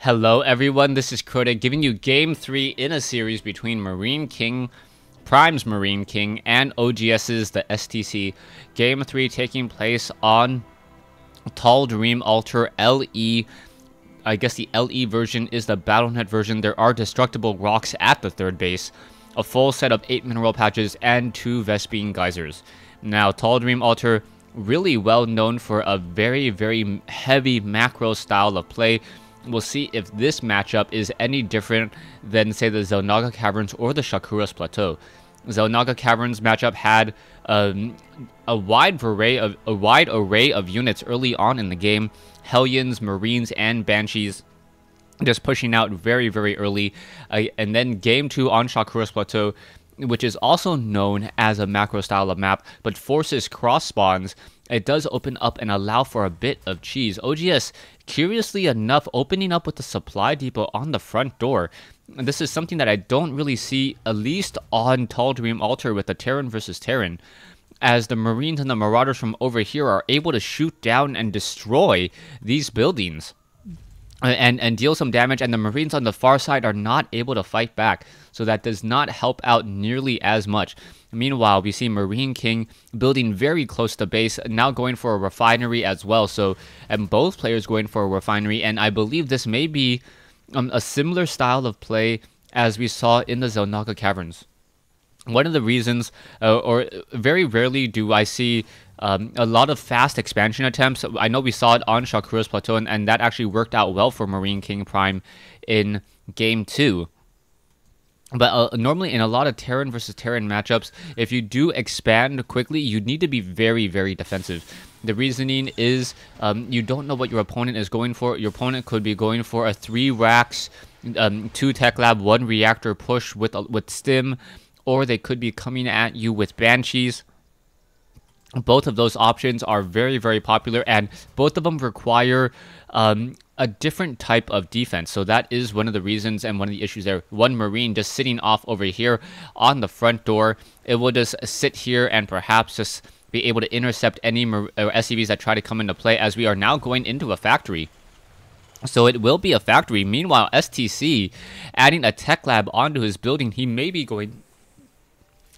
Hello everyone, this is Crota giving you Game 3 in a series between MarineKing, Prime's MarineKing, and oGs's TheStC. Game 3 taking place on Tal'Darim Altar LE. I guess the LE version is the Battle.net version. There are destructible rocks at the third base, a full set of 8 mineral patches, and 2 Vespene geysers. Now, Tal'Darim Altar, really well known for a very heavy macro style of play. We'll see if this matchup is any different than, say, the Xel'Naga Caverns or the Shakuras Plateau. Xel'Naga Caverns matchup had a wide array of units early on in the game. Hellions, Marines, and Banshees just pushing out very early. And then Game 2 on Shakuras Plateau, which is also known as a macro style of map, but forces cross spawns. It does open up and allow for a bit of cheese. oGs, curiously enough, opening up with the supply depot on the front door. And this is something that I don't really see, at least on Tal'Darim Altar with the Terran versus Terran, as the Marines and the Marauders from over here are able to shoot down and destroy these buildings and deal some damage, and the Marines on the far side are not able to fight back, so that does not help out nearly as much. Meanwhile, we see MarineKing building very close to base, now going for a refinery as well. So, and both players going for a refinery, and I believe this may be a similar style of play as we saw in the Xel'Naga Caverns. One of the reasons, or very rarely do I see a lot of fast expansion attempts. I know we saw it on Shakuras Plateau, and that actually worked out well for MarineKing Prime in Game 2. But normally in a lot of Terran versus Terran matchups, if you do expand quickly, you need to be very defensive. The reasoning is you don't know what your opponent is going for. Your opponent could be going for a 3 racks, 2 tech lab, 1 reactor push with stim, or they could be coming at you with Banshees. Both of those options are very popular, and both of them require a different type of defense. So that is one of the reasons and one of the issues there. One Marine just sitting off over here on the front door. It will just sit here and perhaps just be able to intercept any SCVs that try to come into play, as we are now going into a factory. So it will be a factory. Meanwhile, STC adding a tech lab onto his building. He may be going...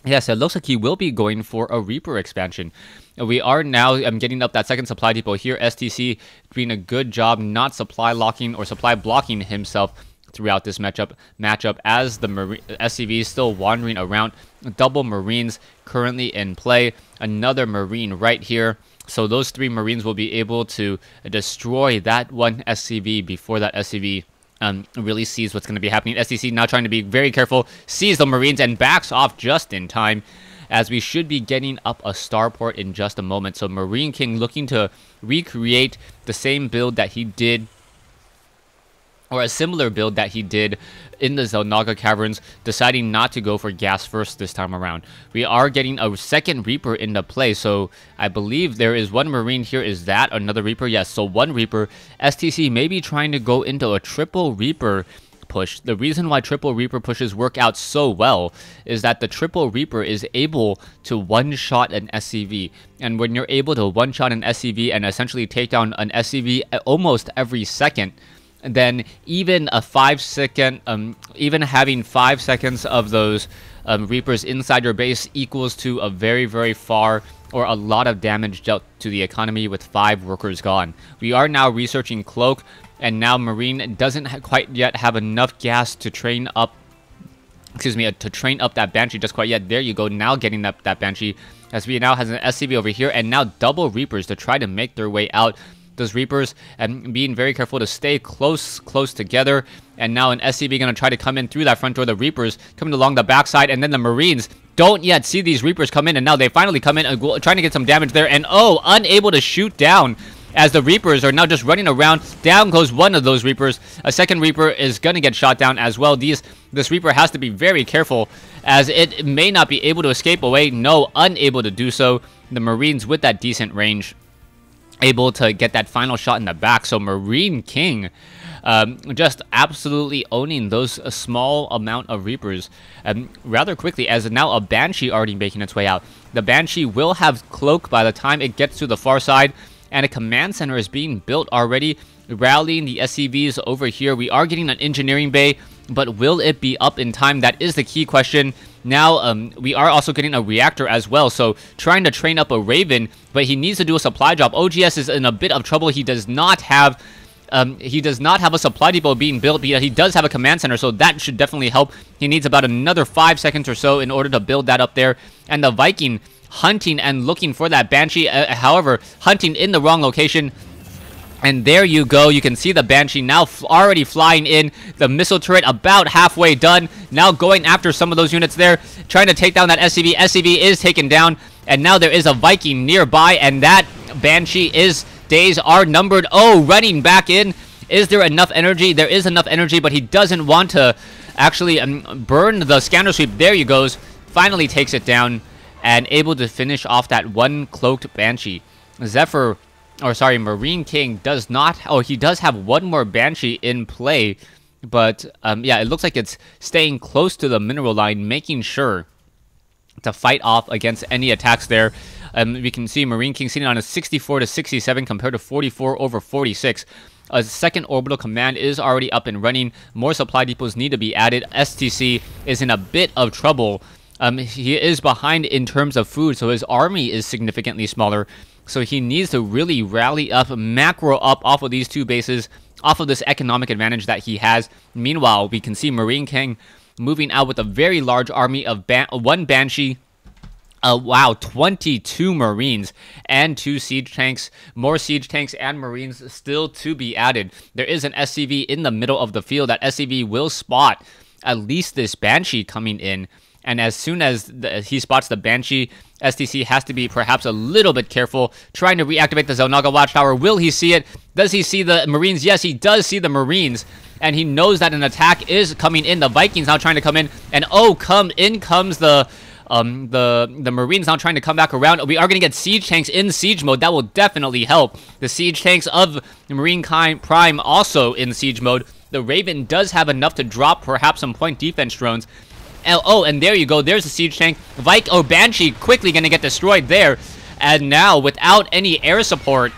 Yes, it looks like he will be going for a Reaper expansion. We are now getting up that second supply depot here. STC doing a good job not supply locking or supply blocking himself throughout this matchup as the SCV is still wandering around. Double Marines currently in play. Another Marine right here. So those 3 Marines will be able to destroy that one SCV before that SCV really sees what's going to be happening. STC now trying to be very careful, sees the Marines and backs off just in time, as we should be getting up a starport in just a moment. So MarineKing looking to recreate the same build that he did, or a similar build that he did in the Xel'Naga Caverns, deciding not to go for gas first this time around. We are getting a second Reaper into play, so I believe there is 1 Marine here. Is that another Reaper? Yes, so 1 Reaper. STC may be trying to go into a triple Reaper push. The reason why triple Reaper pushes work out so well is that the triple Reaper is able to one-shot an SCV. And when you're able to one-shot an SCV and essentially take down an SCV almost every second, then even a 5-second, even having 5 seconds of those Reapers inside your base equals to a very far, or a lot of damage dealt to the economy with 5 workers gone. We are now researching Cloak, and now Marine doesn't quite yet have enough gas to train up, to train up that Banshee just quite yet. There you go, now getting that Banshee, as we now has an SCV over here, and now double Reapers to try to make their way out. Those Reapers, and being very careful to stay close together. And now an SCV going to try to come in through that front door. The Reapers coming along the backside, and then the Marines don't yet see these Reapers come in, and now they finally come in, trying to get some damage there, and unable to shoot down, as the Reapers are now just running around. Down goes one of those Reapers. A second Reaper is going to get shot down as well. This Reaper has to be very careful, as it may not be able to escape away. No, unable to do so. The Marines with that decent range, able to get that final shot in the back. So MarineKing just absolutely owning those small amount of Reapers rather quickly, as now a Banshee already making its way out. The Banshee will have Cloak by the time it gets to the far side, and a command center is being built already rallying the SCVs over here. We are getting an engineering bay, but will it be up in time? That is the key question. Now, we are also getting a reactor as well, so trying to train up a Raven, but he needs to do a supply drop. oGs is in a bit of trouble. He does not have a supply depot being built, but he does have a command center, so that should definitely help. He needs about another 5 seconds or so in order to build that up there. And the Viking hunting and looking for that Banshee, however, hunting in the wrong location. And there you go. You can see the Banshee now already flying in. The missile turret about halfway done. Now going after some of those units there, trying to take down that SCV. SCV is taken down, and now there is a Viking nearby, and that Banshee days are numbered. Oh, running back in. Is there enough energy? There is enough energy, but he doesn't want to actually burn the scanner sweep. There he goes. Finally takes it down and able to finish off that one cloaked Banshee. MarineKing does not... Oh, he does have one more Banshee in play. But, yeah, it looks like it's staying close to the mineral line, making sure to fight off against any attacks there. We can see MarineKing sitting on a 64 to 67 compared to 44 over 46. A second orbital command is already up and running. More supply depots need to be added. STC is in a bit of trouble. He is behind in terms of food, so his army is significantly smaller. So he needs to really rally up, macro up off of these two bases, off of this economic advantage that he has. Meanwhile, we can see MarineKing moving out with a very large army of one Banshee. Wow, 22 Marines and 2 siege tanks. More siege tanks and Marines still to be added. There is an SCV in the middle of the field. That SCV will spot at least this Banshee coming in. And as soon as he spots the Banshee, STC has to be perhaps a little bit careful, trying to reactivate the Zelnaga Watchtower. Will he see it? Does he see the Marines? Yes, he does see the Marines. And he knows that an attack is coming in. The Vikings now trying to come in. And oh, in comes the Marines now trying to come back around. We are going to get siege tanks in siege mode. That will definitely help. The siege tanks of MarineKing Prime also in siege mode. The Raven does have enough to drop perhaps some point defense drones. Oh, and there you go. There's the siege tank. Banshee quickly going to get destroyed there. And now, without any air support,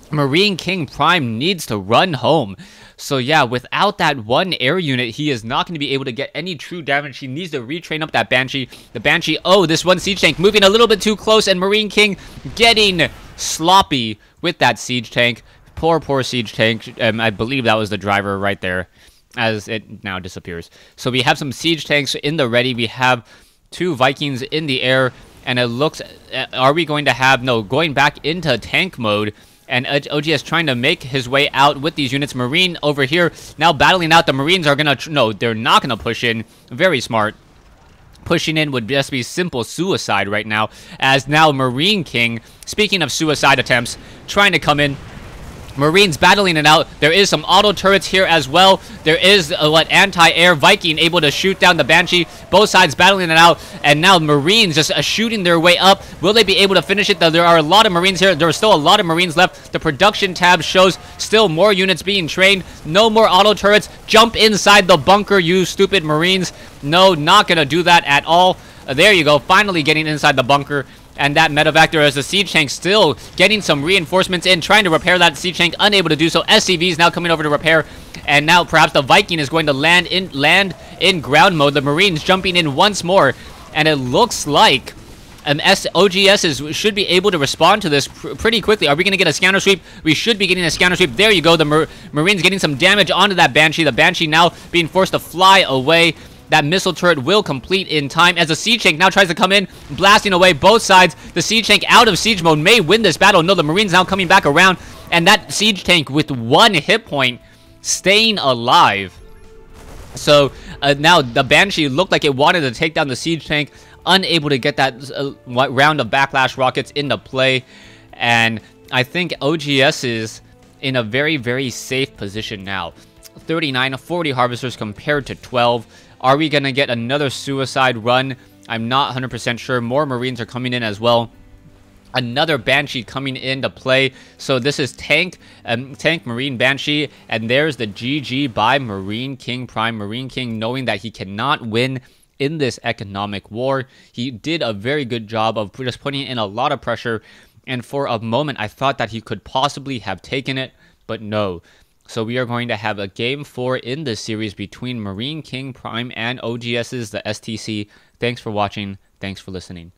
MarineKing Prime needs to run home. So yeah, without that one air unit, he is not going to be able to get any true damage. He needs to retrain up that Banshee. The Banshee, oh, this one siege tank moving a little bit too close, and MarineKing getting sloppy with that siege tank. Poor siege tank. I believe that was the driver right there, as it now disappears. So we have some siege tanks in the ready. We have 2 Vikings in the air, and it looks... Are we going to have... No, going back into tank mode, and oGs trying to make his way out with these units. Marine over here now battling out. The Marines are going to... No, they're not going to push in. Very smart. Pushing in would just be simple suicide right now, as now MarineKing, speaking of suicide attempts, trying to come in. Marines battling it out. There is some auto turrets here as well. There is anti-air Viking able to shoot down the Banshee. Both sides battling it out, and now Marines just shooting their way up. Will they be able to finish it? There are a lot of Marines here. There are still a lot of Marines left. The production tab shows still more units being trained. No more auto turrets. Jump inside the bunker, you stupid Marines. No, not gonna do that at all. There you go. Finally getting inside the bunker. And that medevac, as the siege tank still getting some reinforcements in, trying to repair that siege tank, unable to do so. SCV is now coming over to repair, and now perhaps the Viking is going to land in ground mode. The Marines jumping in once more, and it looks like oGs should be able to respond to this pretty quickly. Are we going to get a scanner sweep? We should be getting a scanner sweep. There you go. The Marines getting some damage onto that Banshee. The Banshee now being forced to fly away. That missile turret will complete in time as the siege tank now tries to come in, blasting away both sides. The siege tank out of siege mode may win this battle. No, the Marines now coming back around, and that siege tank with 1 hit point staying alive. So now the Banshee looked like it wanted to take down the siege tank, unable to get that round of backlash rockets into play. And I think oGs is in a very, very safe position now. 39 40 harvesters compared to 12. Are we going to get another suicide run? I'm not 100% sure. More Marines are coming in as well. Another Banshee coming into play. So this is tank Marine Banshee. And there's the GG by MarineKing Prime. MarineKing knowing that he cannot win in this economic war. He did a very good job of just putting in a lot of pressure. And for a moment, I thought that he could possibly have taken it. but no. So we are going to have a Game 4 in this series between MarineKing Prime and oGs's The STC. Thanks for watching. Thanks for listening.